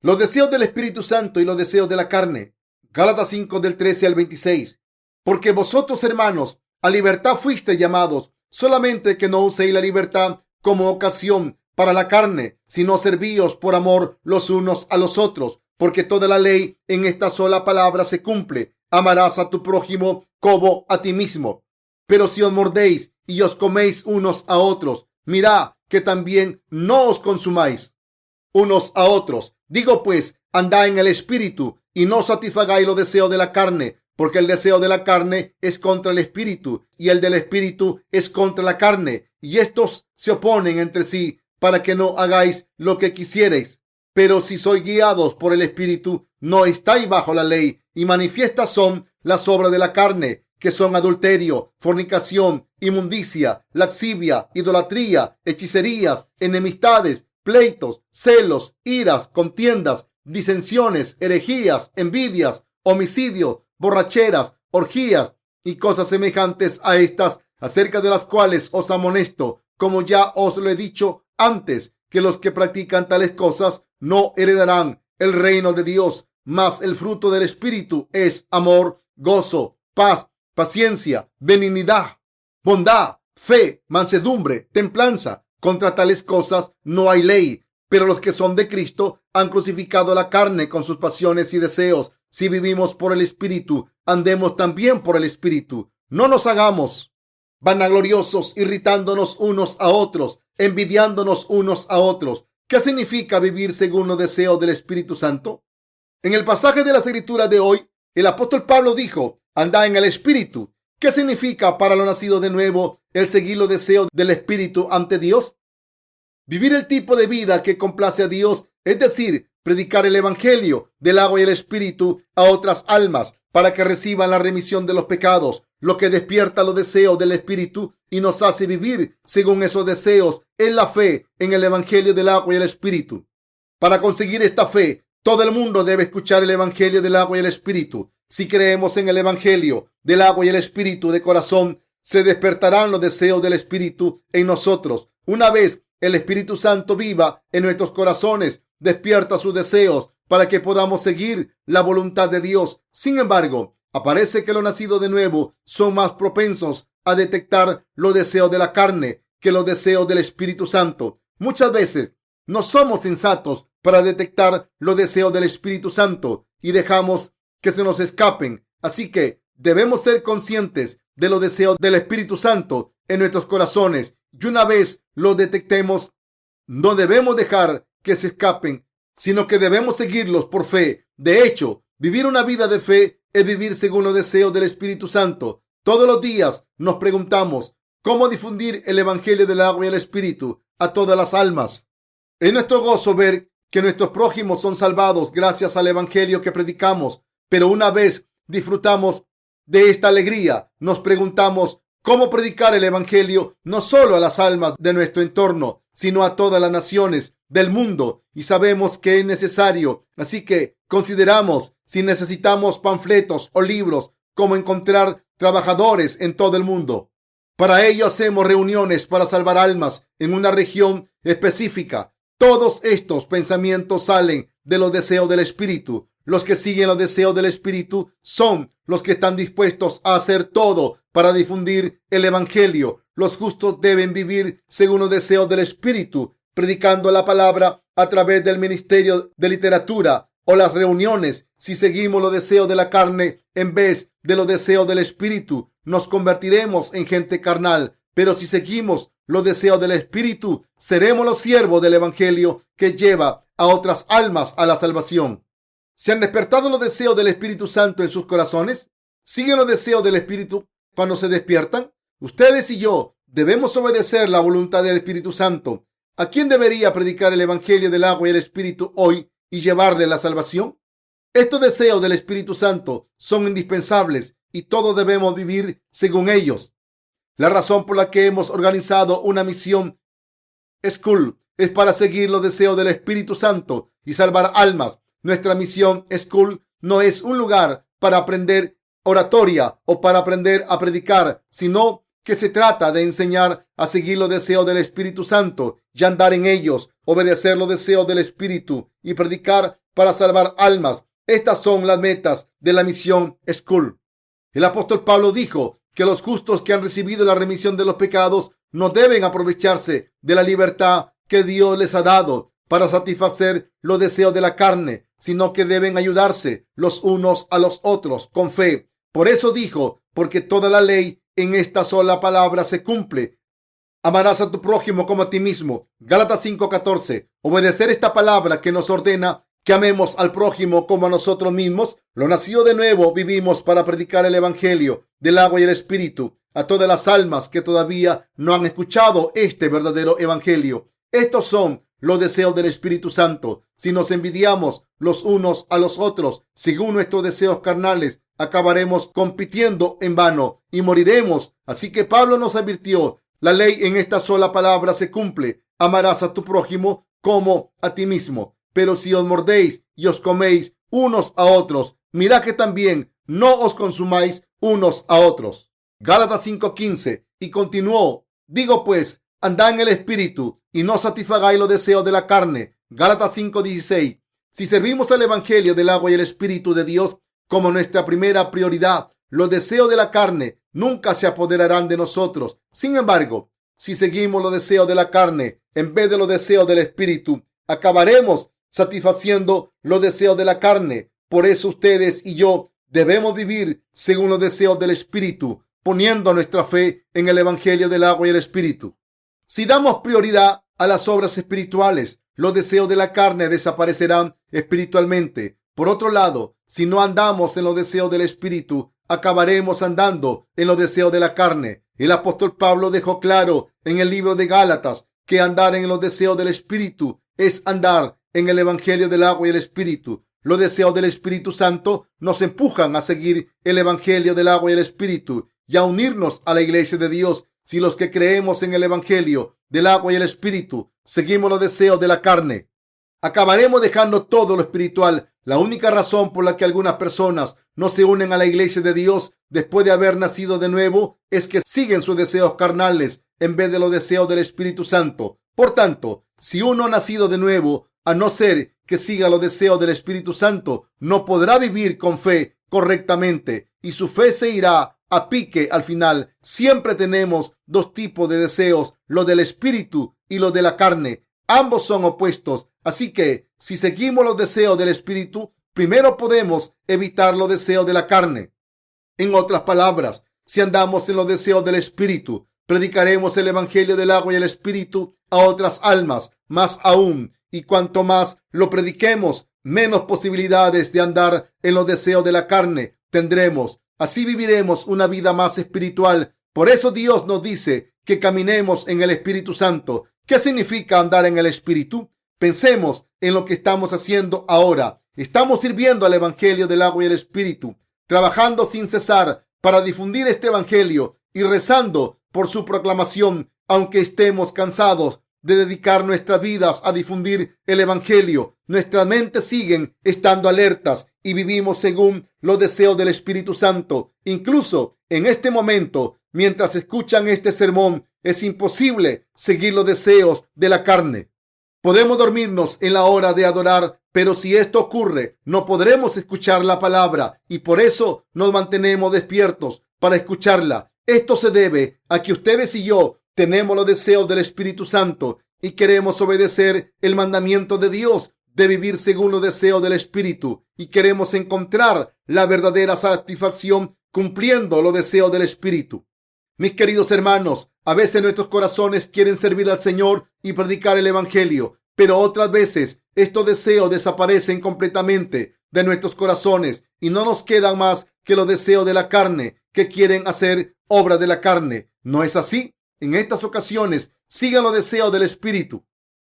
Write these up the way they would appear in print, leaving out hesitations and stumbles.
Los deseos del Espíritu Santo y los deseos de la carne. Gálatas 5 del 13 al 26. Porque vosotros, hermanos, a libertad fuisteis llamados, solamente que no uséis la libertad como ocasión para la carne, sino servíos por amor los unos a los otros, porque toda la ley en esta sola palabra se cumple: amarás a tu prójimo como a ti mismo. Pero si os mordéis y os coméis unos a otros, mirad que también no os consumáis unos a otros. Digo pues, andad en el Espíritu y no satisfagáis los deseos de la carne, porque el deseo de la carne es contra el Espíritu y el del Espíritu es contra la carne, y estos se oponen entre sí para que no hagáis lo que quisierais. Pero si sois guiados por el Espíritu, no estáis bajo la ley, y manifiestas son las obras de la carne, que son adulterio, fornicación, inmundicia, lascivia, idolatría, hechicerías, enemistades, pleitos, celos, iras, contiendas, disensiones, herejías, envidias, homicidios, borracheras, orgías y cosas semejantes a estas, acerca de las cuales os amonesto, como ya os lo he dicho antes, que los que practican tales cosas no heredarán el reino de Dios. Mas el fruto del Espíritu es amor, gozo, paz, paciencia, benignidad, bondad, fe, mansedumbre, templanza. Contra tales cosas no hay ley. Pero los que son de Cristo han crucificado la carne con sus pasiones y deseos. Si vivimos por el Espíritu, andemos también por el Espíritu. No nos hagamos vanagloriosos, irritándonos unos a otros, envidiándonos unos a otros. ¿Qué significa vivir según los deseos del Espíritu Santo? En el pasaje de la Escritura de hoy, el apóstol Pablo dijo: andad en el Espíritu. ¿Qué significa para los nacidos de nuevo el seguir los deseos del Espíritu ante Dios? Vivir el tipo de vida que complace a Dios, es decir, predicar el Evangelio del agua y el Espíritu a otras almas para que reciban la remisión de los pecados. Lo que despierta los deseos del Espíritu y nos hace vivir según esos deseos es la fe en el Evangelio del agua y el Espíritu. Para conseguir esta fe, todo el mundo debe escuchar el Evangelio del agua y el Espíritu. Si creemos en el Evangelio del agua y el Espíritu de corazón, se despertarán los deseos del Espíritu en nosotros. Una vez el Espíritu Santo viva en nuestros corazones, despierta sus deseos para que podamos seguir la voluntad de Dios. Sin embargo, aparece que los nacidos de nuevo son más propensos a detectar los deseos de la carne que los deseos del Espíritu Santo. Muchas veces no somos sensatos para detectar los deseos del Espíritu Santo y dejamos que se nos escapen. Así que debemos ser conscientes de los deseos del Espíritu Santo en nuestros corazones, y una vez los detectemos, no debemos dejar que se escapen, sino que debemos seguirlos por fe. De hecho, vivir una vida de fe es vivir según los deseos del Espíritu Santo. Todos los días nos preguntamos: ¿cómo difundir el Evangelio del agua y el Espíritu a todas las almas? Es nuestro gozo ver que nuestros prójimos son salvados gracias al Evangelio que predicamos. Pero una vez disfrutamos de esta alegría, nos preguntamos: ¿cómo predicar el Evangelio no solo a las almas de nuestro entorno, sino a todas las naciones del mundo? Y sabemos que es necesario. Así que consideramos si necesitamos panfletos o libros, cómo encontrar trabajadores en todo el mundo. Para ello hacemos reuniones para salvar almas en una región específica. Todos estos pensamientos salen de los deseos del Espíritu. Los que siguen los deseos del Espíritu son los que están dispuestos a hacer todo para difundir el Evangelio. Los justos deben vivir según los deseos del Espíritu, predicando la palabra a través del ministerio de literatura o las reuniones. Si seguimos los deseos de la carne en vez de los deseos del Espíritu, nos convertiremos en gente carnal. Pero si seguimos los deseos del Espíritu, seremos los siervos del Evangelio que lleva a otras almas a la salvación. ¿Se han despertado los deseos del Espíritu Santo en sus corazones? ¿Siguen los deseos del Espíritu cuando se despiertan? Ustedes y yo debemos obedecer la voluntad del Espíritu Santo. ¿A quién debería predicar el Evangelio del agua y el Espíritu hoy y llevarle la salvación? Estos deseos del Espíritu Santo son indispensables y todos debemos vivir según ellos. La razón por la que hemos organizado una misión School es para seguir los deseos del Espíritu Santo y salvar almas. Nuestra misión School no es un lugar para aprender oratoria o para aprender a predicar, sino que se trata de enseñar a seguir los deseos del Espíritu Santo y andar en ellos, obedecer los deseos del Espíritu y predicar para salvar almas. Estas son las metas de la misión School. El apóstol Pablo dijo que los justos que han recibido la remisión de los pecados no deben aprovecharse de la libertad que Dios les ha dado para satisfacer los deseos de la carne, sino que deben ayudarse los unos a los otros con fe. Por eso dijo, porque toda la ley en esta sola palabra se cumple. Amarás a tu prójimo como a ti mismo. Gálatas 5:14. Obedecer esta palabra que nos ordena que amemos al prójimo como a nosotros mismos. Los nacidos de nuevo vivimos para predicar el evangelio del agua y el espíritu a todas las almas que todavía no han escuchado este verdadero evangelio. Estos son los deseos del Espíritu Santo. Si nos envidiamos los unos a los otros según nuestros deseos carnales, acabaremos compitiendo en vano y moriremos. Así que Pablo nos advirtió: la ley en esta sola palabra se cumple. Amarás a tu prójimo como a ti mismo. Pero si os mordéis y os coméis unos a otros, mirad que también no os consumáis unos a otros. Gálatas 5:15. Y continuó: digo pues, andad en el espíritu y no satisfagáis los deseos de la carne. Gálatas 5:16. Si servimos al evangelio del agua y el espíritu de Dios como nuestra primera prioridad, los deseos de la carne nunca se apoderarán de nosotros. Sin embargo, si seguimos los deseos de la carne en vez de los deseos del espíritu, acabaremos satisfaciendo los deseos de la carne. Por eso ustedes y yo debemos vivir según los deseos del espíritu, poniendo nuestra fe en el evangelio del agua y el espíritu. Si damos prioridad a las obras espirituales, los deseos de la carne desaparecerán espiritualmente. Por otro lado, si no andamos en los deseos del espíritu, acabaremos andando en los deseos de la carne. El apóstol Pablo dejó claro en el libro de Gálatas que andar en los deseos del espíritu es andar en el evangelio del agua y el espíritu. Los deseos del Espíritu Santo nos empujan a seguir el evangelio del agua y el espíritu y a unirnos a la iglesia de Dios. Si los que creemos en el evangelio del agua y el espíritu seguimos los deseos de la carne, acabaremos dejando todo lo espiritual. La única razón por la que algunas personas no se unen a la iglesia de Dios después de haber nacido de nuevo es que siguen sus deseos carnales en vez de los deseos del Espíritu Santo. Por tanto, si uno ha nacido de nuevo, a no ser que siga los deseos del Espíritu Santo, no podrá vivir con fe correctamente y su fe se irá a pique al final. Siempre tenemos dos tipos de deseos, los del Espíritu y los de la carne. Ambos son opuestos. Así que si seguimos los deseos del Espíritu, primero podemos evitar los deseos de la carne. En otras palabras, si andamos en los deseos del Espíritu, predicaremos el evangelio del agua y el espíritu a otras almas. Más aún, y cuanto más lo prediquemos, menos posibilidades de andar en los deseos de la carne tendremos. Así viviremos una vida más espiritual. Por eso Dios nos dice que caminemos en el Espíritu Santo. ¿Qué significa andar en el Espíritu? Pensemos en lo que estamos haciendo ahora. Estamos sirviendo al evangelio del agua y el espíritu, trabajando sin cesar para difundir este evangelio y rezando por su proclamación. Aunque estemos cansados de dedicar nuestras vidas a difundir el evangelio, nuestras mentes siguen estando alertas y vivimos según los deseos del Espíritu Santo. Incluso en este momento, mientras escuchan este sermón, es imposible seguir los deseos de la carne. Podemos dormirnos en la hora de adorar, pero si esto ocurre, no podremos escuchar la palabra y por eso nos mantenemos despiertos para escucharla. Esto se debe a que ustedes y yo tenemos los deseos del Espíritu Santo y queremos obedecer el mandamiento de Dios de vivir según los deseos del Espíritu y queremos encontrar la verdadera satisfacción cumpliendo los deseos del Espíritu. Mis queridos hermanos, a veces nuestros corazones quieren servir al Señor y predicar el evangelio, pero otras veces estos deseos desaparecen completamente de nuestros corazones y no nos quedan más que los deseos de la carne que quieren hacer obras de la carne. ¿No es así? En estas ocasiones, sigan los deseos del Espíritu.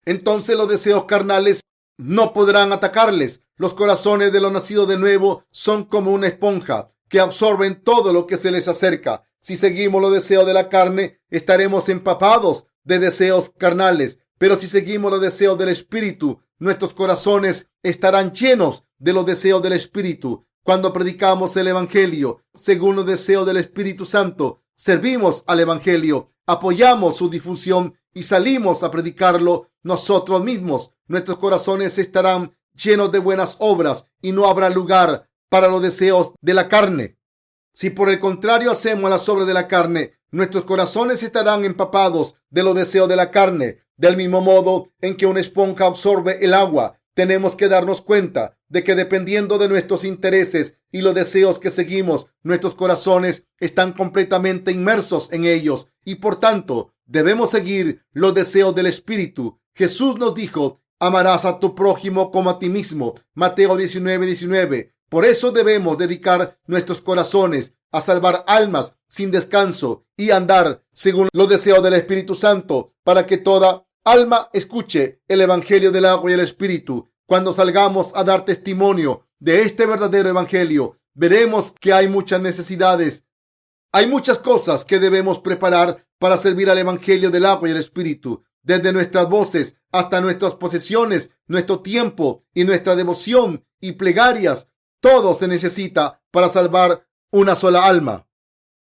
Entonces los deseos carnales no podrán atacarles. Los corazones de los nacidos de nuevo son como una esponja que absorben todo lo que se les acerca. Si seguimos los deseos de la carne, estaremos empapados de deseos carnales. Pero si seguimos los deseos del Espíritu, nuestros corazones estarán llenos de los deseos del Espíritu. Cuando predicamos el evangelio según los deseos del Espíritu Santo, servimos al evangelio, apoyamos su difusión y salimos a predicarlo nosotros mismos. Nuestros corazones estarán llenos de buenas obras y no habrá lugar para los deseos de la carne. Si por el contrario hacemos las obras de la carne, nuestros corazones estarán empapados de los deseos de la carne. Del mismo modo en que una esponja absorbe el agua, tenemos que darnos cuenta de que dependiendo de nuestros intereses y los deseos que seguimos, nuestros corazones están completamente inmersos en ellos y por tanto debemos seguir los deseos del Espíritu. Jesús nos dijo: amarás a tu prójimo como a ti mismo. Mateo 19:19. Por eso debemos dedicar nuestros corazones a salvar almas sin descanso y andar según los deseos del Espíritu Santo para que toda alma escuche el Evangelio del agua y el Espíritu. Cuando salgamos a dar testimonio de este verdadero Evangelio, veremos que hay muchas necesidades. Hay muchas cosas que debemos preparar para servir al Evangelio del agua y el Espíritu. Desde nuestras voces hasta nuestras posesiones, nuestro tiempo y nuestra devoción y plegarias, todo se necesita para salvar una sola alma.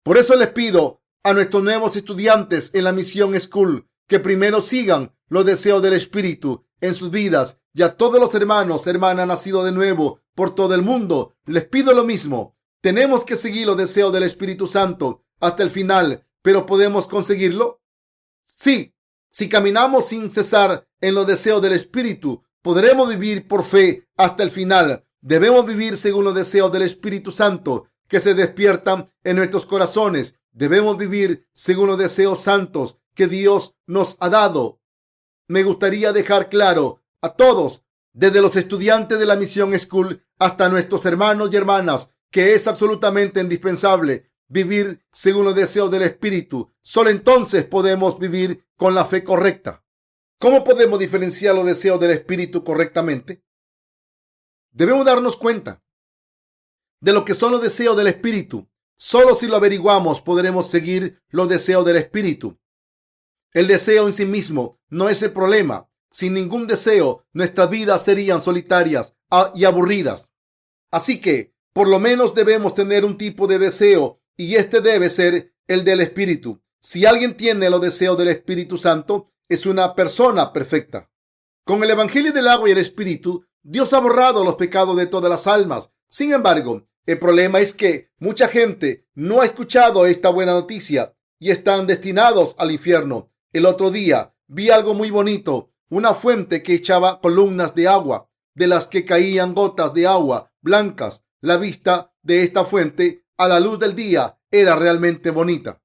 Por eso les pido a nuestros nuevos estudiantes en la Mission School que primero sigan los deseos del Espíritu en sus vidas, y a todos los hermanos, hermanas nacidos de nuevo por todo el mundo, les pido lo mismo. Tenemos que seguir los deseos del Espíritu Santo hasta el final, pero ¿podemos conseguirlo? Sí, si caminamos sin cesar en los deseos del Espíritu, podremos vivir por fe hasta el final. Debemos vivir según los deseos del Espíritu Santo que se despiertan en nuestros corazones. Debemos vivir según los deseos santos que Dios nos ha dado. Me gustaría dejar claro a todos, desde los estudiantes de la Mission School hasta nuestros hermanos y hermanas, que es absolutamente indispensable vivir según los deseos del Espíritu. Solo entonces podemos vivir con la fe correcta. ¿Cómo podemos diferenciar los deseos del Espíritu correctamente? Debemos darnos cuenta de lo que son los deseos del Espíritu. Solo si lo averiguamos podremos seguir los deseos del Espíritu. El deseo en sí mismo no es el problema. Sin ningún deseo, nuestras vidas serían solitarias y aburridas. Así que, por lo menos debemos tener un tipo de deseo, y este debe ser el del Espíritu. Si alguien tiene los deseos del Espíritu Santo, es una persona perfecta. Con el Evangelio del agua y el Espíritu, Dios ha borrado los pecados de todas las almas. Sin embargo, el problema es que mucha gente no ha escuchado esta buena noticia y están destinados al infierno. El otro día vi algo muy bonito, una fuente que echaba columnas de agua, de las que caían gotas de agua blancas. La vista de esta fuente a la luz del día era realmente bonita.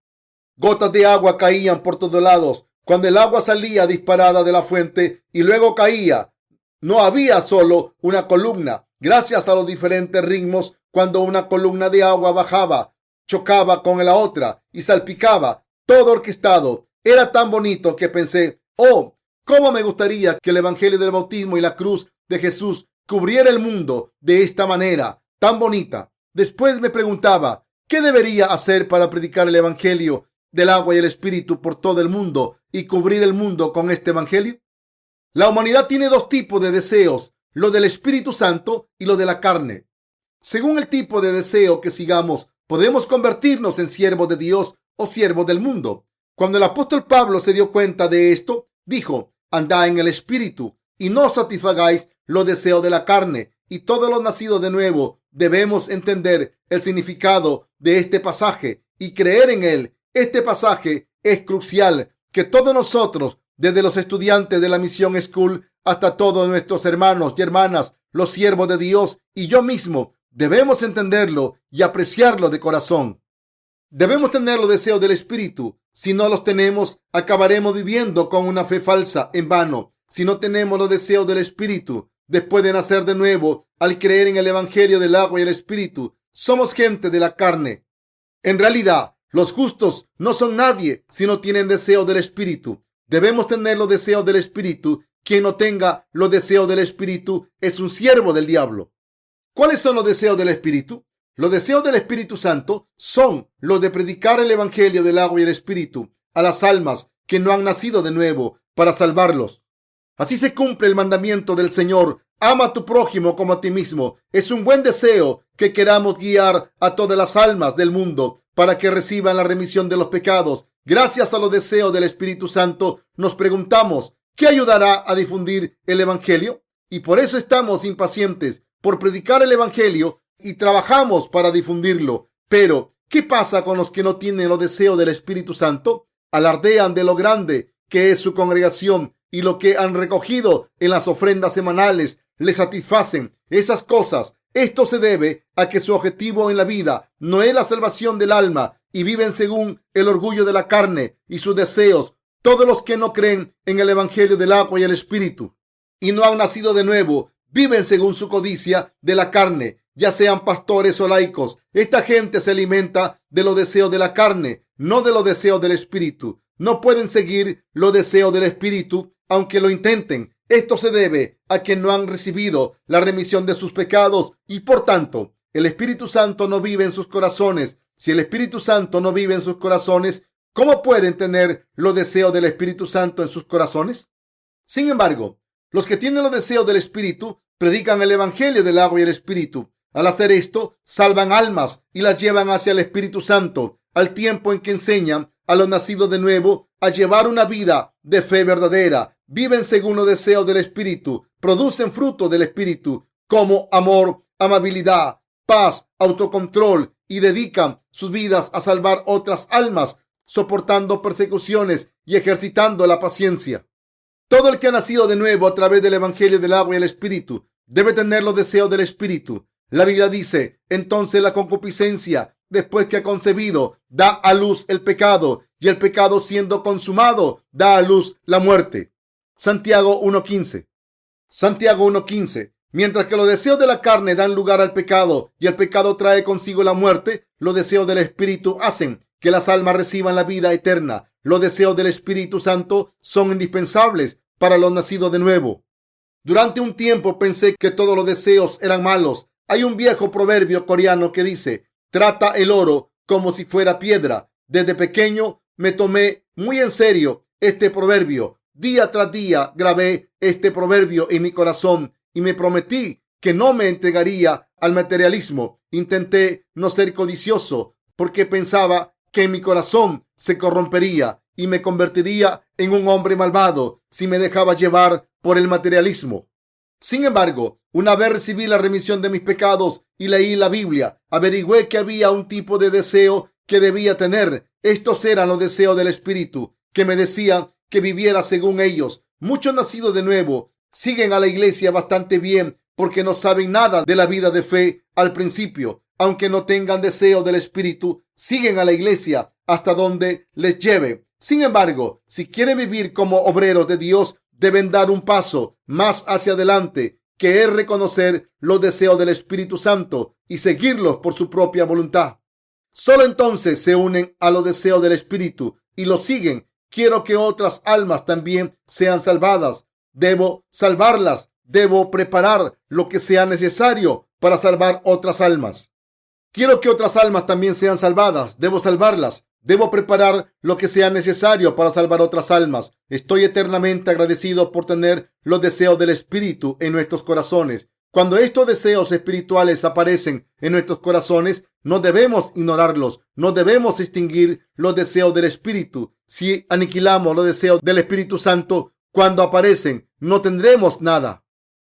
Gotas de agua caían por todos lados. Cuando el agua salía disparada de la fuente y luego caía, no había solo una columna. Gracias a los diferentes ritmos, cuando una columna de agua bajaba, chocaba con la otra y salpicaba, todo orquestado. Era tan bonito que pensé: oh, cómo me gustaría que el Evangelio del bautismo y la cruz de Jesús cubriera el mundo de esta manera tan bonita. Después me preguntaba, ¿qué debería hacer para predicar el Evangelio del agua y el Espíritu por todo el mundo y cubrir el mundo con este Evangelio? La humanidad tiene dos tipos de deseos, lo del Espíritu Santo y lo de la carne. Según el tipo de deseo que sigamos, podemos convertirnos en siervos de Dios o siervos del mundo. Cuando el apóstol Pablo se dio cuenta de esto, dijo: andad en el Espíritu y no satisfagáis los deseos de la carne. Y todos los nacidos de nuevo debemos entender el significado de este pasaje y creer en él. Este pasaje es crucial que todos nosotros, desde los estudiantes de la Mission School hasta todos nuestros hermanos y hermanas, los siervos de Dios y yo mismo, debemos entenderlo y apreciarlo de corazón. Debemos tener los deseos del Espíritu. Si no los tenemos, acabaremos viviendo con una fe falsa en vano. Si no tenemos los deseos del Espíritu, después de nacer de nuevo, al creer en el Evangelio del agua y el Espíritu, somos gente de la carne. En realidad, los justos no son nadie si no tienen deseos del Espíritu. Debemos tener los deseos del Espíritu. Quien no tenga los deseos del Espíritu es un siervo del diablo. ¿Cuáles son los deseos del Espíritu? Los deseos del Espíritu Santo son los de predicar el Evangelio del agua y el Espíritu a las almas que no han nacido de nuevo para salvarlos. Así se cumple el mandamiento del Señor: ama a tu prójimo como a ti mismo. Es un buen deseo que queramos guiar a todas las almas del mundo para que reciban la remisión de los pecados. Gracias a los deseos del Espíritu Santo, nos preguntamos: ¿qué ayudará a difundir el Evangelio? y por eso estamos impacientes por predicar el Evangelio y trabajamos para difundirlo. Pero, ¿qué pasa con los que no tienen los deseos del Espíritu Santo? Alardean de lo grande que es su congregación y lo que han recogido en las ofrendas semanales les satisfacen esas cosas. Esto se debe a que su objetivo en la vida no es la salvación del alma y viven según el orgullo de la carne y sus deseos. Todos los que no creen en el Evangelio del agua y el Espíritu y no han nacido de nuevo viven según su codicia de la carne, ya sean pastores o laicos. Esta gente se alimenta de los deseos de la carne, no de los deseos del Espíritu. No pueden seguir los deseos del Espíritu, aunque lo intenten. Esto se debe a que no han recibido la remisión de sus pecados y, por tanto, el Espíritu Santo no vive en sus corazones. Si el Espíritu Santo no vive en sus corazones, ¿cómo pueden tener los deseos del Espíritu Santo en sus corazones? Sin embargo, los que tienen los deseos del Espíritu predican el Evangelio del agua y el Espíritu. Al hacer esto, salvan almas y las llevan hacia el Espíritu Santo, al tiempo en que enseñan a los nacidos de nuevo a llevar una vida de fe verdadera. Viven según los deseos del Espíritu, producen fruto del Espíritu como amor, amabilidad, paz, autocontrol y dedican sus vidas a salvar otras almas, soportando persecuciones y ejercitando la paciencia. Todo el que ha nacido de nuevo a través del Evangelio del agua y el Espíritu debe tener los deseos del Espíritu. La Biblia dice, entonces la concupiscencia, después que ha concebido, da a luz el pecado, y el pecado siendo consumado, da a luz la muerte. Santiago 1:15. Santiago 1:15. Mientras que los deseos de la carne dan lugar al pecado y el pecado trae consigo la muerte, los deseos del Espíritu hacen que las almas reciban la vida eterna. Los deseos del Espíritu Santo son indispensables para los nacidos de nuevo. Durante un tiempo pensé que todos los deseos eran malos. Hay un viejo proverbio coreano que dice, trata el oro como si fuera piedra. Desde pequeño me tomé muy en serio este proverbio. Día tras día grabé este proverbio en mi corazón y me prometí que no me entregaría al materialismo. Intenté no ser codicioso porque pensaba que en mi corazón se corrompería y me convertiría en un hombre malvado si me dejaba llevar por el materialismo. Sin embargo, una vez recibí la remisión de mis pecados y leí la Biblia, averigüé que había un tipo de deseo que debía tener. Estos eran los deseos del Espíritu, que me decían que viviera según ellos. Muchos nacidos de nuevo siguen a la iglesia bastante bien porque no saben nada de la vida de fe al principio. Aunque no tengan deseo del Espíritu, siguen a la iglesia hasta donde les lleve. Sin embargo, si quieren vivir como obreros de Dios, deben dar un paso más hacia adelante, que es reconocer los deseos del Espíritu Santo y seguirlos por su propia voluntad. Solo entonces se unen a los deseos del Espíritu y los siguen. Quiero que otras almas también sean salvadas. Debo salvarlas. Debo preparar lo que sea necesario para salvar otras almas. Quiero que otras almas también sean salvadas. Debo salvarlas. Debo preparar lo que sea necesario para salvar otras almas. Estoy eternamente agradecido por tener los deseos del Espíritu en nuestros corazones. Cuando estos deseos espirituales aparecen en nuestros corazones, no debemos ignorarlos. No debemos extinguir los deseos del Espíritu. Si aniquilamos los deseos del Espíritu Santo cuando aparecen, no tendremos nada.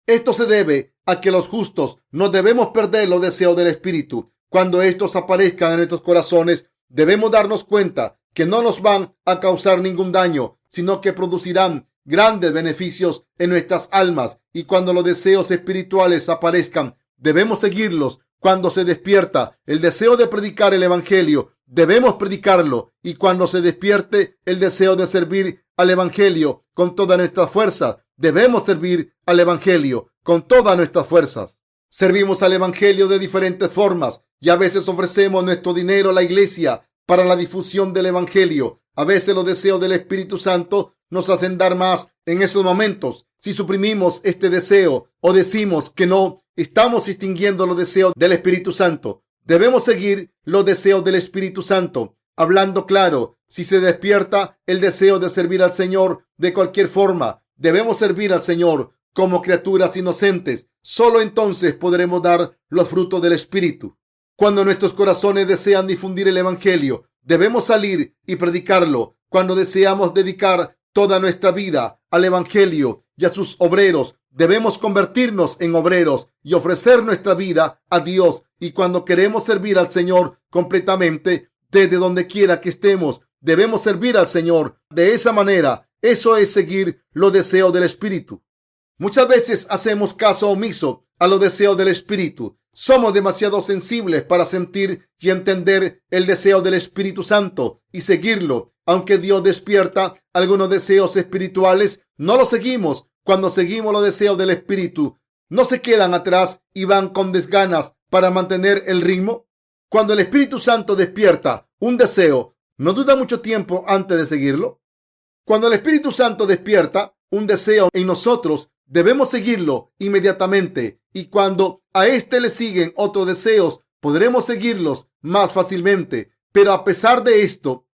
Esto se debe a que los justos no debemos perder los deseos del Espíritu. Cuando estos aparezcan en nuestros corazones, debemos darnos cuenta que no nos van a causar ningún daño, sino que producirán grandes beneficios en nuestras almas. Y cuando los deseos espirituales aparezcan, debemos seguirlos. Cuando se despierta el deseo de predicar el Evangelio, debemos predicarlo. Y cuando se despierte el deseo de servir al Evangelio con toda nuestra fuerza, debemos servir al Evangelio con todas nuestras fuerzas. Servimos al Evangelio de diferentes formas y a veces ofrecemos nuestro dinero a la iglesia para la difusión del Evangelio. A veces los deseos del Espíritu Santo nos hacen dar más en esos momentos. Si suprimimos este deseo o decimos que no, estamos extinguiendo los deseos del Espíritu Santo. Debemos seguir los deseos del Espíritu Santo. Hablando claro, si se despierta el deseo de servir al Señor de cualquier forma, debemos servir al Señor como criaturas inocentes. Solo entonces podremos dar los frutos del Espíritu. Cuando nuestros corazones desean difundir el Evangelio, debemos salir y predicarlo. Cuando deseamos dedicar toda nuestra vida al Evangelio y a sus obreros, debemos convertirnos en obreros y ofrecer nuestra vida a Dios. Y cuando queremos servir al Señor completamente, desde donde quiera que estemos, debemos servir al Señor de esa manera. Eso es seguir los deseos del Espíritu. Muchas veces hacemos caso omiso a los deseos del Espíritu. Somos demasiado sensibles para sentir y entender el deseo del Espíritu Santo y seguirlo. Aunque Dios despierta algunos deseos espirituales, no los seguimos. Cuando seguimos los deseos del Espíritu, ¿no se quedan atrás y van con desganas para mantener el ritmo? Cuando el Espíritu Santo despierta un deseo, ¿no duda mucho tiempo antes de seguirlo? Cuando el Espíritu Santo despierta un deseo en nosotros, debemos seguirlo inmediatamente. Y cuando a este le siguen otros deseos, podremos seguirlos más fácilmente. Pero a pesar de esto,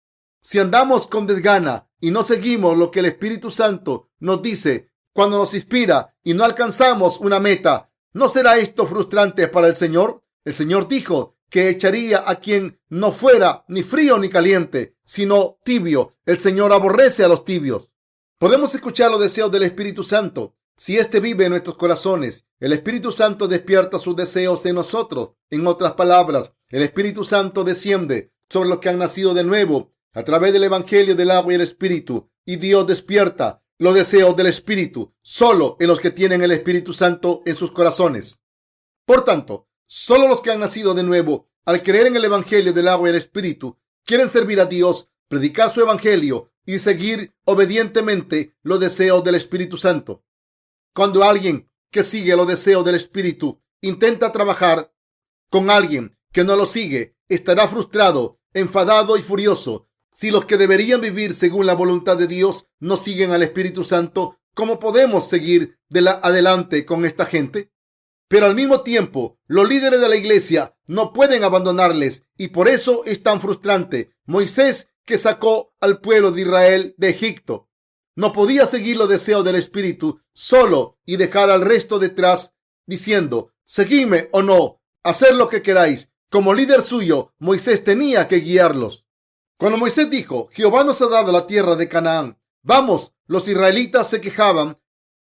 si andamos con desgana y no seguimos lo que el Espíritu Santo nos dice cuando nos inspira y no alcanzamos una meta, ¿no será esto frustrante para el Señor? El Señor dijo que echaría a quien no fuera ni frío ni caliente, sino tibio. El Señor aborrece a los tibios. Podemos escuchar los deseos del Espíritu Santo si éste vive en nuestros corazones. El Espíritu Santo despierta sus deseos en nosotros. En otras palabras, el Espíritu Santo desciende sobre los que han nacido de nuevo a través del Evangelio del agua y el Espíritu. Y Dios despierta los deseos del Espíritu solo en los que tienen el Espíritu Santo en sus corazones. Por tanto, solo los que han nacido de nuevo, al creer en el Evangelio del agua y el Espíritu, quieren servir a Dios, predicar su Evangelio y seguir obedientemente los deseos del Espíritu Santo. Cuando alguien que sigue los deseos del Espíritu intenta trabajar con alguien que no lo sigue, estará frustrado, enfadado y furioso. Si los que deberían vivir según la voluntad de Dios no siguen al Espíritu Santo, ¿cómo podemos seguir adelante con esta gente? Pero al mismo tiempo, los líderes de la iglesia no pueden abandonarles y por eso es tan frustrante. Moisés, que sacó al pueblo de Israel de Egipto, no podía seguir los deseos del Espíritu solo y dejar al resto detrás diciendo, seguidme o no, hacer lo que queráis. Como líder suyo, Moisés tenía que guiarlos. Cuando Moisés dijo, Jehová nos ha dado la tierra de Canaán, vamos, los israelitas se quejaban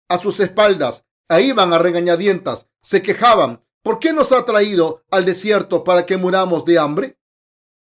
a sus espaldas, e iban a regañadientas, se quejaban, ¿por qué nos ha traído al desierto para que muramos de hambre?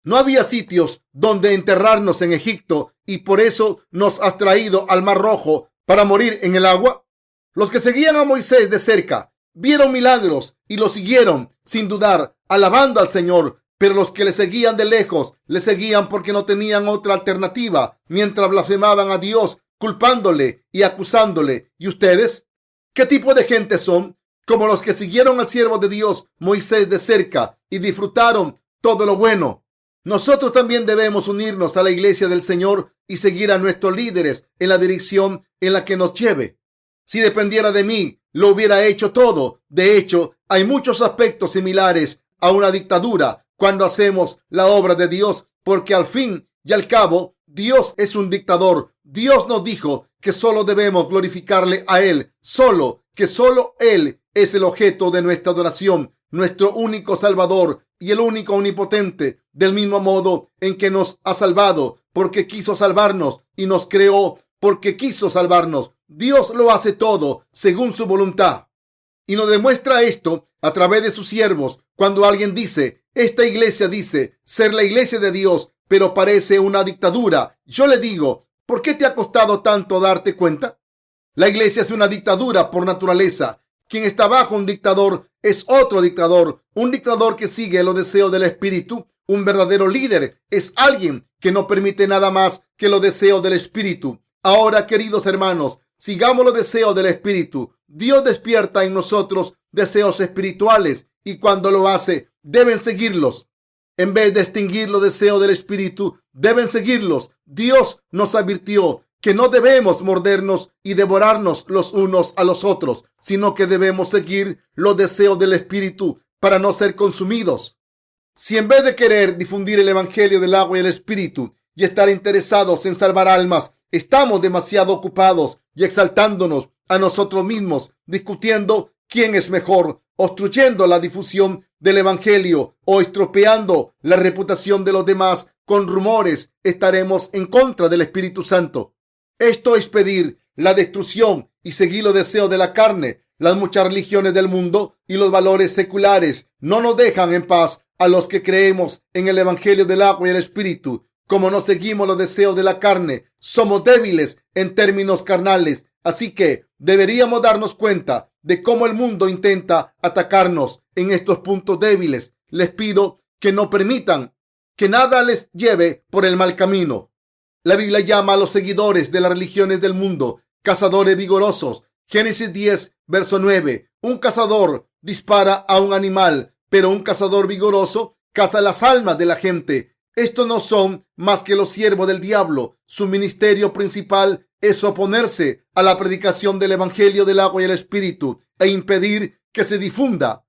No había sitios donde enterrarnos en Egipto y por eso nos has traído al Mar Rojo para morir en el agua. Los que seguían a Moisés de cerca vieron milagros y lo siguieron sin dudar, alabando al Señor. Pero los que le seguían de lejos, le seguían porque no tenían otra alternativa, mientras blasfemaban a Dios, culpándole y acusándole. ¿Y ustedes? ¿Qué tipo de gente son? Como los que siguieron al siervo de Dios, Moisés, de cerca y disfrutaron todo lo bueno. Nosotros también debemos unirnos a la iglesia del Señor y seguir a nuestros líderes en la dirección en la que nos lleve. Si dependiera de mí, lo hubiera hecho todo. De hecho, hay muchos aspectos similares a una dictadura cuando hacemos la obra de Dios, porque al fin y al cabo, Dios es un dictador. Dios nos dijo que solo debemos glorificarle a Él, que solo Él es el objeto de nuestra adoración, nuestro único Salvador y el único omnipotente, del mismo modo en que nos ha salvado, porque quiso salvarnos, y nos creó porque quiso salvarnos. Dios lo hace todo según su voluntad. Y nos demuestra esto a través de sus siervos. Cuando alguien dice, esta iglesia dice ser la iglesia de Dios, pero parece una dictadura, yo le digo, ¿por qué te ha costado tanto darte cuenta? La iglesia es una dictadura por naturaleza. Quien está bajo un dictador es otro dictador, un dictador que sigue los deseos del Espíritu. Un verdadero líder es alguien que no permite nada más que los deseos del Espíritu. Ahora, queridos hermanos, sigamos los deseos del Espíritu. Dios despierta en nosotros deseos espirituales y cuando lo hace, deben seguirlos. En vez de extinguir los deseos del Espíritu, deben seguirlos. Dios nos advirtió que no debemos mordernos y devorarnos los unos a los otros, sino que debemos seguir los deseos del Espíritu para no ser consumidos. Si en vez de querer difundir el Evangelio del agua y el Espíritu y estar interesados en salvar almas, estamos demasiado ocupados y exaltándonos a nosotros mismos, discutiendo quién es mejor, obstruyendo la difusión del Evangelio o estropeando la reputación de los demás con rumores, estaremos en contra del Espíritu Santo. Esto es pedir la destrucción y seguir los deseos de la carne. Las muchas religiones del mundo y los valores seculares no nos dejan en paz a los que creemos en el Evangelio del agua y el Espíritu. Como no seguimos los deseos de la carne, somos débiles en términos carnales. Así que deberíamos darnos cuenta de cómo el mundo intenta atacarnos en estos puntos débiles. Les pido que no permitan que nada les lleve por el mal camino. La Biblia llama a los seguidores de las religiones del mundo cazadores vigorosos. Génesis 10, verso 9. Un cazador dispara a un animal, pero un cazador vigoroso caza las almas de la gente. Estos no son más que los siervos del diablo. Su ministerio principal es oponerse a la predicación del Evangelio del agua y el Espíritu e impedir que se difunda.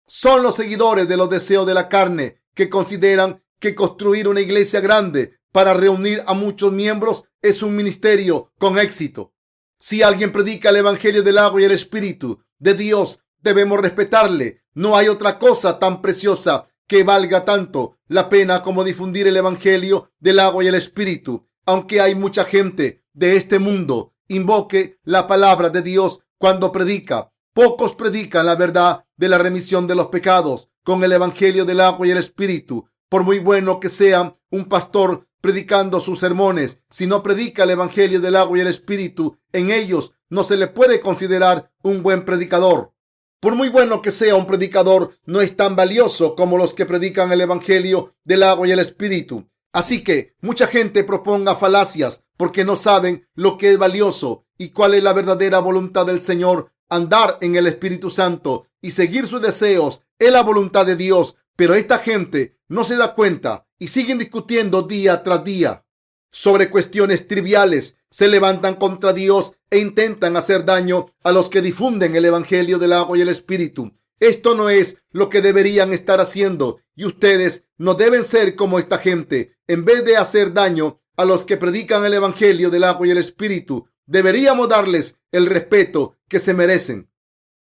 Son los seguidores de los deseos de la carne que consideran que construir una iglesia grande para reunir a muchos miembros es un ministerio con éxito. Si alguien predica el Evangelio del agua y el Espíritu de Dios, debemos respetarle. No hay otra cosa tan preciosa que valga tanto la pena como difundir el Evangelio del agua y el Espíritu. Aunque hay mucha gente de este mundo invoque la palabra de Dios cuando predica, pocos predican la verdad de la remisión de los pecados con el Evangelio del agua y el Espíritu. Por muy bueno que sea un pastor predicando sus sermones, si no predica el Evangelio del agua y el Espíritu en ellos, no se le puede considerar un buen predicador. Por muy bueno que sea un predicador, no es tan valioso como los que predican el Evangelio del agua y el Espíritu. Así que mucha gente proponga falacias porque no saben lo que es valioso y cuál es la verdadera voluntad del Señor. Andar en el Espíritu Santo y seguir sus deseos es la voluntad de Dios. Pero esta gente no se da cuenta y siguen discutiendo día tras día sobre cuestiones triviales. Se levantan contra Dios e intentan hacer daño a los que difunden el Evangelio del agua y el Espíritu. Esto no es lo que deberían estar haciendo y ustedes no deben ser como esta gente. En vez de hacer daño a los que predican el Evangelio del agua y el Espíritu, deberíamos darles el respeto que se merecen.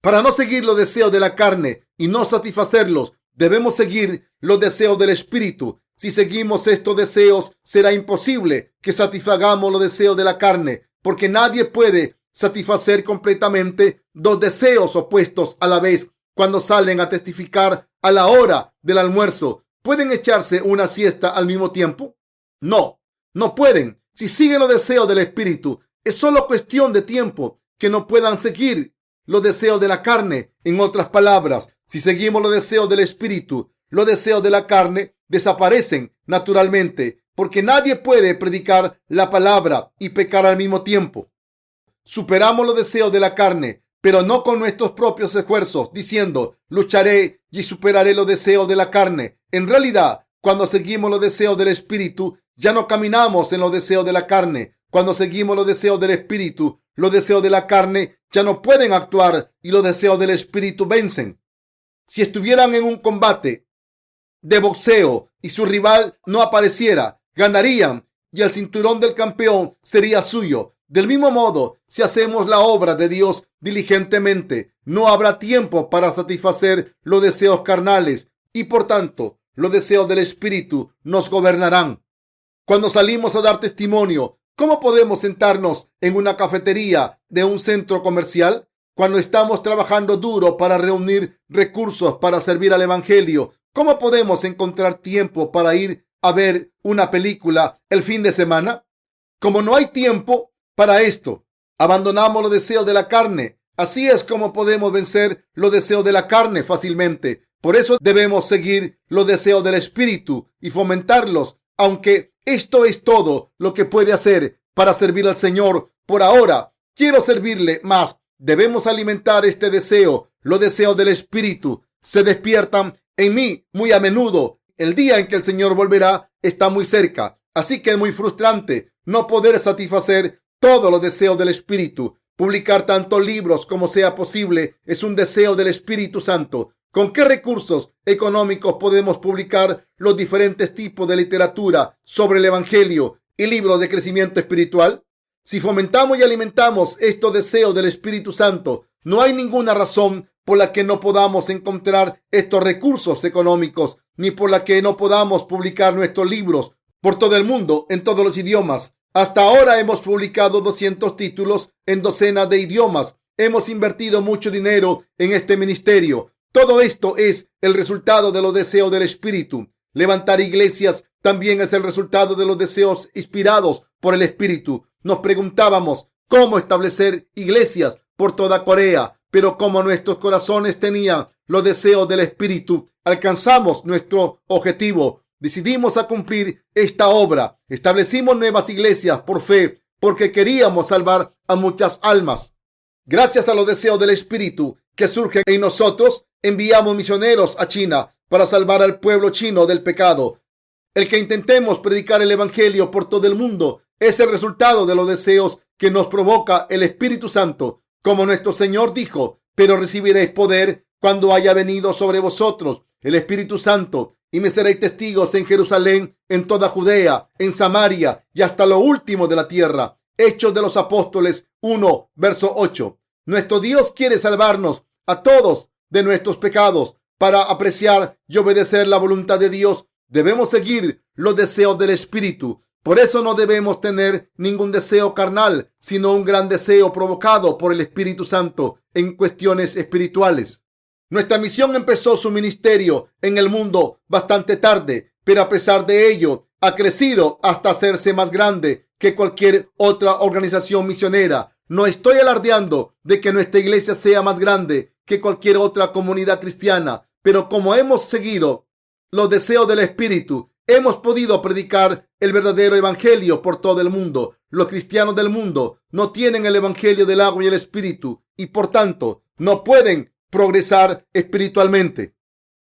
Para no seguir los deseos de la carne y no satisfacerlos, debemos seguir los deseos del Espíritu. Si seguimos estos deseos, será imposible que satisfagamos los deseos de la carne, porque nadie puede satisfacer completamente dos deseos opuestos a la vez. Cuando salen a testificar a la hora del almuerzo, ¿pueden echarse una siesta al mismo tiempo? No, no pueden. Si siguen los deseos del Espíritu, es solo cuestión de tiempo que no puedan seguir los deseos de la carne. En otras palabras, si seguimos los deseos del Espíritu, los deseos de la carne desaparecen naturalmente, porque nadie puede predicar la palabra y pecar al mismo tiempo. Superamos los deseos de la carne, pero no con nuestros propios esfuerzos, diciendo, lucharé y superaré los deseos de la carne. En realidad, cuando seguimos los deseos del Espíritu, ya no caminamos en los deseos de la carne. Cuando seguimos los deseos del Espíritu, los deseos de la carne ya no pueden actuar y los deseos del Espíritu vencen. Si estuvieran en un combate de boxeo y su rival no apareciera, ganarían y el cinturón del campeón sería suyo. Del mismo modo, si hacemos la obra de Dios diligentemente, no habrá tiempo para satisfacer los deseos carnales y por tanto los deseos del Espíritu nos gobernarán. Cuando salimos a dar testimonio, ¿cómo podemos sentarnos en una cafetería de un centro comercial? Cuando estamos trabajando duro para reunir recursos para servir al Evangelio, ¿cómo podemos encontrar tiempo para ir a ver una película el fin de semana? Como no hay tiempo para esto, abandonamos los deseos de la carne. Así es como podemos vencer los deseos de la carne fácilmente. Por eso debemos seguir los deseos del Espíritu y fomentarlos, aunque esto es todo lo que puede hacer para servir al Señor. Por ahora, quiero servirle más. Debemos alimentar este deseo. Los deseos del Espíritu se despiertan en mí muy a menudo. El día en que el Señor volverá está muy cerca. Así que es muy frustrante no poder satisfacer todos los deseos del Espíritu. Publicar tantos libros como sea posible es un deseo del Espíritu Santo. ¿Con qué recursos económicos podemos publicar los diferentes tipos de literatura sobre el Evangelio y libros de crecimiento espiritual? Si fomentamos y alimentamos estos deseos del Espíritu Santo, no hay ninguna razón por la que no podamos encontrar estos recursos económicos, ni por la que no podamos publicar nuestros libros por todo el mundo, en todos los idiomas. Hasta ahora hemos publicado 200 títulos en docenas de idiomas. Hemos invertido mucho dinero en este ministerio. Todo esto es el resultado de los deseos del Espíritu. Levantar iglesias también es el resultado de los deseos inspirados por el Espíritu. Nos preguntábamos cómo establecer iglesias por toda Corea, pero como nuestros corazones tenían los deseos del Espíritu, alcanzamos nuestro objetivo. Decidimos a cumplir esta obra. Establecimos nuevas iglesias por fe, porque queríamos salvar a muchas almas. Gracias a los deseos del Espíritu que surgen en nosotros, enviamos misioneros a China para salvar al pueblo chino del pecado. El que intentemos predicar el Evangelio por todo el mundo es el resultado de los deseos que nos provoca el Espíritu Santo. Como nuestro Señor dijo, pero recibiréis poder cuando haya venido sobre vosotros el Espíritu Santo, y me seréis testigos en Jerusalén, en toda Judea, en Samaria y hasta lo último de la tierra. Hechos de los Apóstoles 1, verso 8. Nuestro Dios quiere salvarnos a todos de nuestros pecados. Para apreciar y obedecer la voluntad de Dios, debemos seguir los deseos del Espíritu. Por eso no debemos tener ningún deseo carnal, sino un gran deseo provocado por el Espíritu Santo en cuestiones espirituales. Nuestra misión empezó su ministerio en el mundo bastante tarde, pero a pesar de ello, ha crecido hasta hacerse más grande que cualquier otra organización misionera. No estoy alardeando de que nuestra iglesia sea más grande que cualquier otra comunidad cristiana, pero como hemos seguido los deseos del Espíritu, hemos podido predicar el verdadero evangelio por todo el mundo. Los cristianos del mundo no tienen el evangelio del agua y el Espíritu y por tanto no pueden progresar espiritualmente.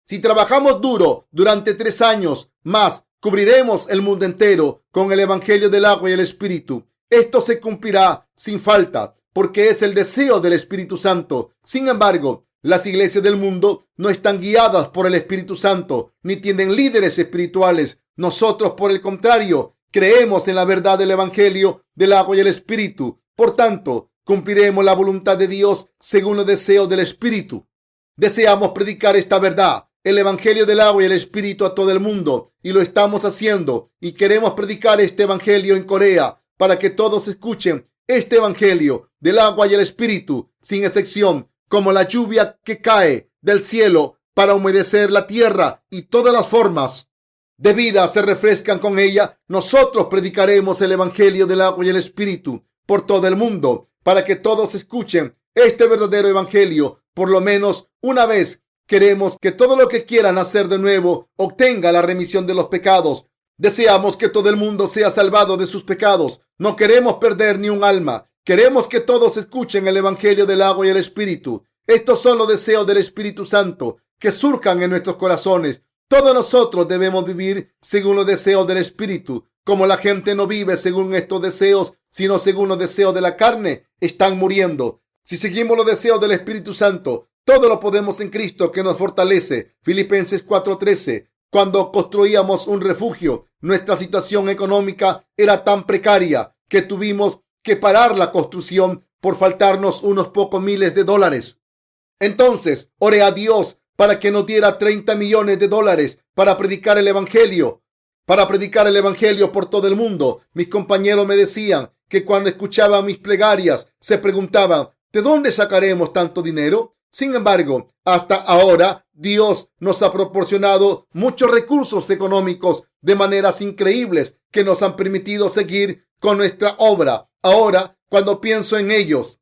Si trabajamos duro durante 3 años más, cubriremos el mundo entero con el evangelio del agua y el Espíritu. Esto se cumplirá sin falta, porque es el deseo del Espíritu Santo. Sin embargo, las iglesias del mundo no están guiadas por el Espíritu Santo, ni tienen líderes espirituales. Nosotros, por el contrario, creemos en la verdad del evangelio del agua y el Espíritu. Por tanto, cumpliremos la voluntad de Dios según los deseos del Espíritu. Deseamos predicar esta verdad, el evangelio del agua y el Espíritu, a todo el mundo, y lo estamos haciendo. Y queremos predicar este evangelio en Corea para que todos escuchen este evangelio del agua y el Espíritu, sin excepción, como la lluvia que cae del cielo para humedecer la tierra y todas las formas de vida se refrescan con ella. Nosotros predicaremos el evangelio del agua y el Espíritu por todo el mundo para que todos escuchen este verdadero evangelio por lo menos una vez. Queremos que todo lo que quiera nacer de nuevo obtenga la remisión de los pecados. Deseamos que todo el mundo sea salvado de sus pecados. No queremos perder ni un alma. Queremos que todos escuchen el evangelio del agua y el Espíritu. Estos son los deseos del Espíritu Santo que surjan en nuestros corazones. Todos nosotros debemos vivir según los deseos del Espíritu. Como la gente no vive según estos deseos, sino según los deseos de la carne, están muriendo. Si seguimos los deseos del Espíritu Santo, todo lo podemos en Cristo que nos fortalece. Filipenses 4:13. Cuando construíamos un refugio, nuestra situación económica era tan precaria que tuvimos que parar la construcción por faltarnos unos pocos miles de dólares. Entonces, oré a Dios para que nos diera 30 millones de dólares para predicar el evangelio por todo el mundo. Mis compañeros me decían que cuando escuchaban mis plegarias se preguntaban, ¿de dónde sacaremos tanto dinero? Sin embargo, hasta ahora Dios nos ha proporcionado muchos recursos económicos de maneras increíbles que nos han permitido seguir con nuestra obra. Ahora, cuando pienso en ellos,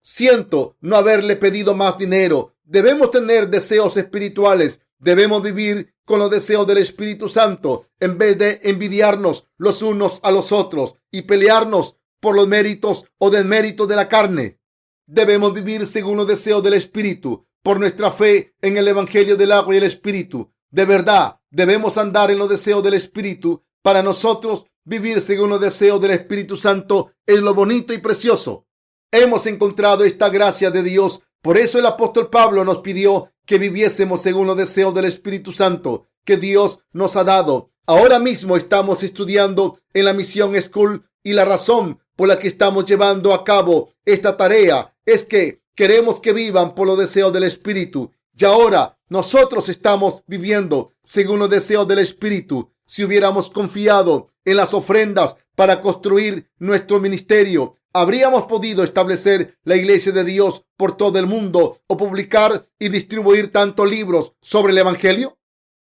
siento no haberle pedido más dinero. Debemos tener deseos espirituales. Debemos vivir con los deseos del Espíritu Santo en vez de envidiarnos los unos a los otros y pelearnos por los méritos o desméritos de la carne. Debemos vivir según los deseos del Espíritu, por nuestra fe en el evangelio del agua y el Espíritu. De verdad, debemos andar en los deseos del Espíritu. Para nosotros, vivir según los deseos del Espíritu Santo es lo bonito y precioso. Hemos encontrado esta gracia de Dios. Por eso el apóstol Pablo nos pidió que viviésemos según los deseos del Espíritu Santo que Dios nos ha dado. Ahora mismo estamos estudiando en la Mission School y la razón por la que estamos llevando a cabo esta tarea es que queremos que vivan por los deseos del Espíritu. Y ahora nosotros estamos viviendo según los deseos del Espíritu. Si hubiéramos confiado en las ofrendas para construir nuestro ministerio, ¿habríamos podido establecer la iglesia de Dios por todo el mundo o publicar y distribuir tantos libros sobre el evangelio?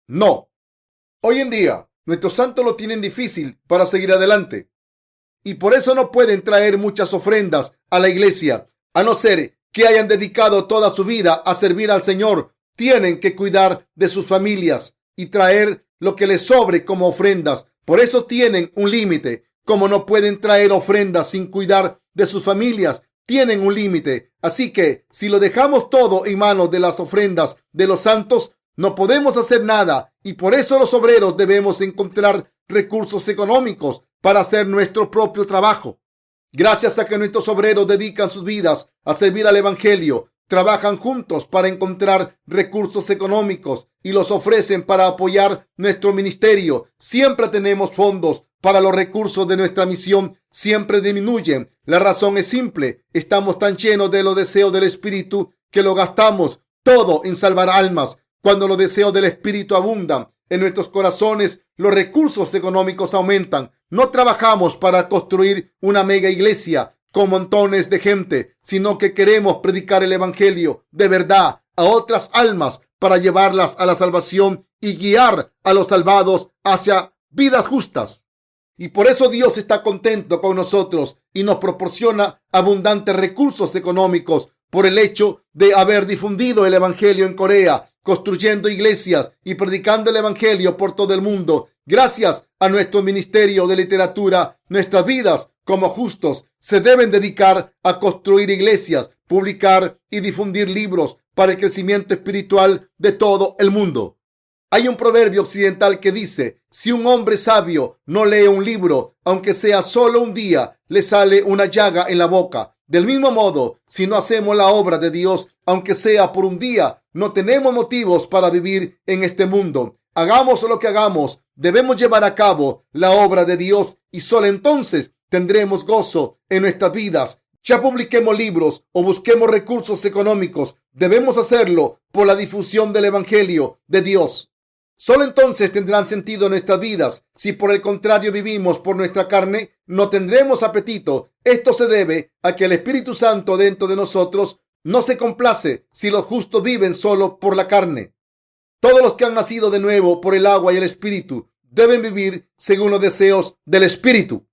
No. Hoy en día, nuestros santos lo tienen difícil para seguir adelante y por eso no pueden traer muchas ofrendas a la iglesia, a no ser que hayan dedicado toda su vida a servir al Señor. Tienen que cuidar de sus familias y traer lo que les sobre como ofrendas. Por eso tienen un límite. Como no pueden traer ofrendas sin cuidar de sus familias, tienen un límite. Así que si lo dejamos todo en manos de las ofrendas de los santos, no podemos hacer nada, y por eso los obreros debemos encontrar recursos económicos para hacer nuestro propio trabajo. Gracias a que nuestros obreros dedican sus vidas a servir al evangelio, trabajan juntos para encontrar recursos económicos y los ofrecen para apoyar nuestro ministerio. Siempre tenemos fondos para los recursos de nuestra misión, siempre disminuyen. La razón es simple: estamos tan llenos de los deseos del Espíritu que lo gastamos todo en salvar almas. Cuando los deseos del Espíritu abundan en nuestros corazones, los recursos económicos aumentan. No trabajamos para construir una mega iglesia con montones de gente, sino que queremos predicar el evangelio de verdad a otras almas para llevarlas a la salvación y guiar a los salvados hacia vidas justas. Y por eso Dios está contento con nosotros y nos proporciona abundantes recursos económicos por el hecho de haber difundido el evangelio en Corea, construyendo iglesias y predicando el evangelio por todo el mundo. Gracias a nuestro ministerio de literatura, nuestras vidas como justos se deben dedicar a construir iglesias, publicar y difundir libros para el crecimiento espiritual de todo el mundo. Hay un proverbio occidental que dice: si un hombre sabio no lee un libro, aunque sea solo un día, le sale una llaga en la boca. Del mismo modo, si no hacemos la obra de Dios, aunque sea por un día, no tenemos motivos para vivir en este mundo. Hagamos lo que hagamos, debemos llevar a cabo la obra de Dios y solo entonces tendremos gozo en nuestras vidas. Ya publiquemos libros o busquemos recursos económicos, debemos hacerlo por la difusión del evangelio de Dios. Solo entonces tendrán sentido nuestras vidas. Si por el contrario vivimos por nuestra carne, no tendremos apetito. Esto se debe a que el Espíritu Santo dentro de nosotros no se complace si los justos viven solo por la carne. Todos los que han nacido de nuevo por el agua y el Espíritu deben vivir según los deseos del Espíritu.